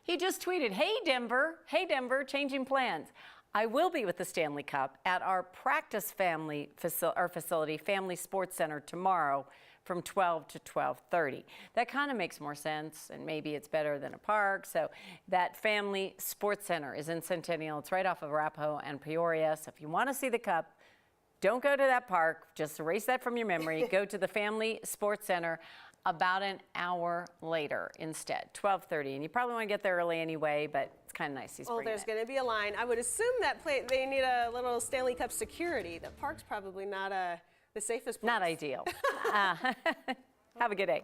He just tweeted, hey Denver, changing plans. I will be with the Stanley Cup at our practice facility, Family Sports Center tomorrow from 12 to 12:30. That kind of makes more sense, and maybe it's better than a park. So that Family Sports Center is in Centennial. It's right off of Arapahoe and Peoria. So if you want to see the Cup, don't go to that park. Just erase that from your memory. Go to the Family Sports Center about an hour later instead, 12:30. And you probably want to get there early anyway, but it's kind of nice. There's going to be a line. I would assume that they need a little Stanley Cup security. The park's probably not the safest place. Not ideal. Have a good day.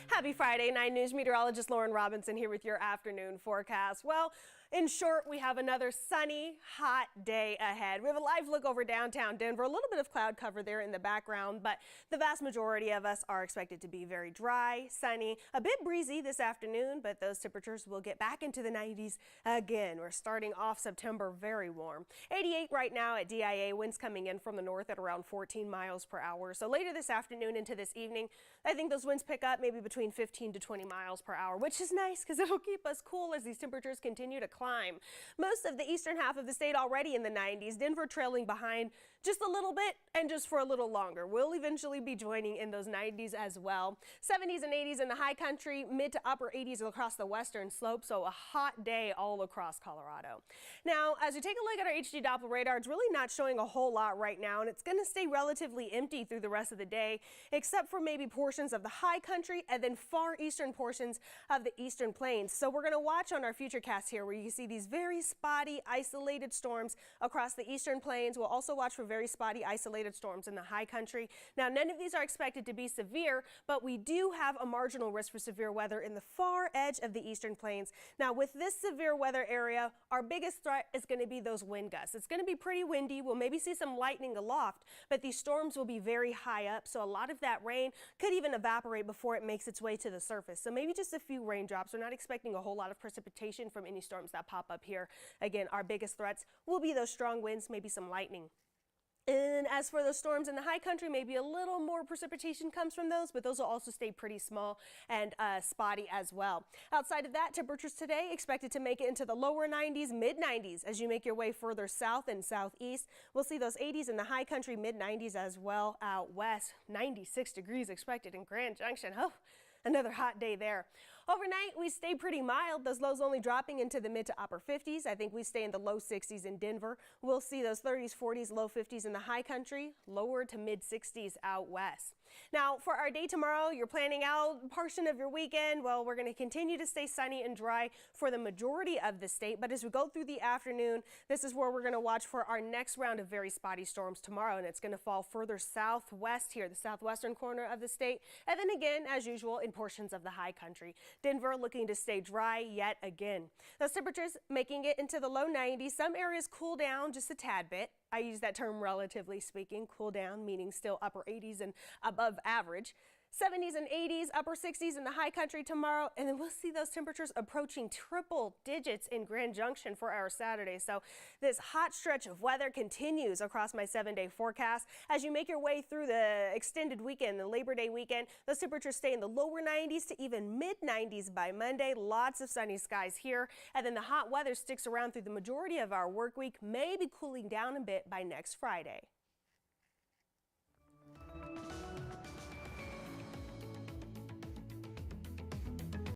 Happy Friday, 9 News meteorologist Laurann Robinson here with your afternoon forecast. Well, in short, we have another sunny, hot day ahead. We have a live look over downtown Denver, a little bit of cloud cover there in the background, but the vast majority of us are expected to be very dry, sunny, a bit breezy this afternoon, but those temperatures will get back into the 90s again. We're starting off September very warm. 88 right now at DIA, winds coming in from the north at around 14 miles per hour. So later this afternoon into this evening, I think those winds pick up maybe between 15 to 20 miles per hour, which is nice because it'll keep us cool as these temperatures continue to climb. Most of the eastern half of the state already in the 90s, Denver trailing behind just a little bit and just for a little longer. We'll eventually be joining in those 90s as well. 70s and 80s in the high country, mid to upper 80s across the western slope, so a hot day all across Colorado. Now, as you take a look at our HD Doppler radar, it's really not showing a whole lot right now, and it's going to stay relatively empty through the rest of the day, except for maybe portions of the high country and then far eastern portions of the eastern plains. So we're going to watch on our futurecast here where you see these very spotty, isolated storms across the eastern plains. We'll also watch for very spotty, isolated storms in the high country. Now, none of these are expected to be severe, but we do have a marginal risk for severe weather in the far edge of the eastern plains. Now, with this severe weather area, our biggest threat is going to be those wind gusts. It's going to be pretty windy. We'll maybe see some lightning aloft, but these storms will be very high up, so a lot of that rain could even evaporate before it makes its way to the surface. So maybe just a few raindrops. We're not expecting a whole lot of precipitation from any storms that pop up here. Again, our biggest threats will be those strong winds, maybe some lightning. And as for those storms in the high country, maybe a little more precipitation comes from those, but those will also stay pretty small and spotty as well. Outside of that, temperatures today expected to make it into the lower 90s, mid 90s as you make your way further south and southeast. We'll see those 80s in the high country, mid 90s as well out west. 96 degrees expected in Grand Junction. Oh, another hot day there. Overnight, we stay pretty mild. Those lows only dropping into the mid to upper 50s. I think we stay in the low 60s in Denver. We'll see those 30s, 40s, low 50s in the high country, lower to mid 60s out west. Now, for our day tomorrow, you're planning out a portion of your weekend. Well, we're going to continue to stay sunny and dry for the majority of the state. But as we go through the afternoon, this is where we're going to watch for our next round of very spotty storms tomorrow. And it's going to fall further southwest here, the southwestern corner of the state. And then again, as usual, in portions of the high country. Denver looking to stay dry yet again. Those temperatures making it into the low 90s. Some areas cool down just a tad bit. I use that term relatively speaking, cool down, meaning still upper 80s and above average. 70s and 80s, upper 60s in the high country tomorrow, and then we'll see those temperatures approaching triple digits in Grand Junction for our Saturday. So this hot stretch of weather continues across my 7-day forecast. As you make your way through the extended weekend, the Labor Day weekend, those temperatures stay in the lower 90s to even mid 90s by Monday. Lots of sunny skies here, and then the hot weather sticks around through the majority of our work week, maybe cooling down a bit by next Friday.